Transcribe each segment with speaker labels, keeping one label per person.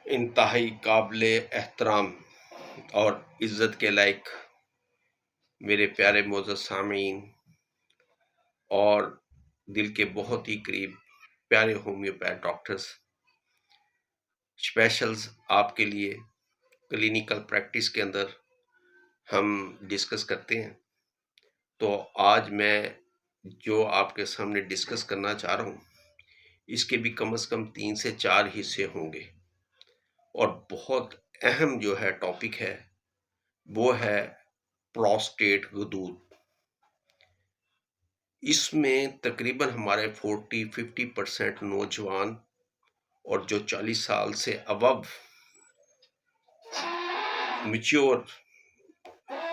Speaker 1: इंतहाई काबिल एहतराम और इज़्ज़त के लायक मेरे प्यारे मोअज़्ज़ज़ सामीन और दिल के बहुत ही करीब प्यारे होम्योपैथ डॉक्टर्स, स्पेशल्स आपके लिए क्लिनिकल प्रैक्टिस के अंदर हम डिस्कस करते हैं। तो आज मैं जो आपके सामने डिस्कस करना चाह रहा हूँ, इसके भी कम से कम 3 से 4 हिस्से होंगे और बहुत अहम जो है टॉपिक है, वो है प्रोस्टेट गदूद। इसमें तकरीबन हमारे 40-50% नौजवान और जो 40 साल से अबव मैच्योर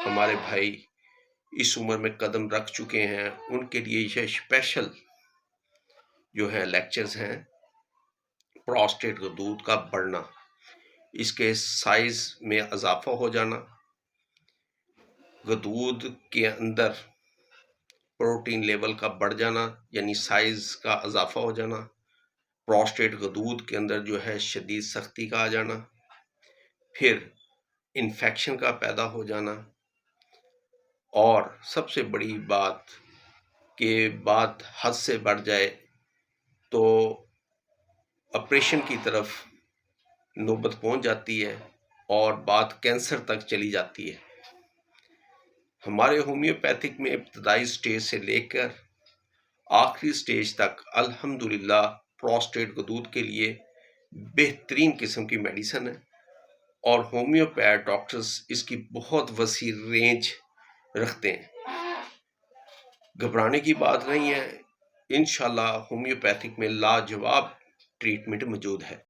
Speaker 1: हमारे भाई इस उम्र में कदम रख चुके हैं, उनके लिए ये स्पेशल जो है लेक्चर्स हैं। प्रोस्टेट गदूद का बढ़ना, इसके साइज में इजाफा हो जाना, गदूद के अंदर प्रोटीन लेवल का बढ़ जाना यानी साइज का इजाफा हो जाना, प्रोस्टेट गदूद के अंदर जो है शदीद सख्ती का आ जाना, फिर इन्फेक्शन का पैदा हो जाना, और सबसे बड़ी बात कि बात हद से बढ़ जाए तो ऑपरेशन की तरफ नौबत पहुंच जाती है और बात कैंसर तक चली जाती है। हमारे होम्योपैथिक में इब्तदाई स्टेज से लेकर आखिरी स्टेज तक अल्हम्दुलिल्लाह प्रोस्टेट गदूद के लिए बेहतरीन किस्म की मेडिसिन है और होम्योपैथ डॉक्टर्स इसकी बहुत वसी रेंज रखते हैं। घबराने की बात नहीं है, इंशाल्लाह होम्योपैथिक में लाजवाब ट्रीटमेंट मौजूद है।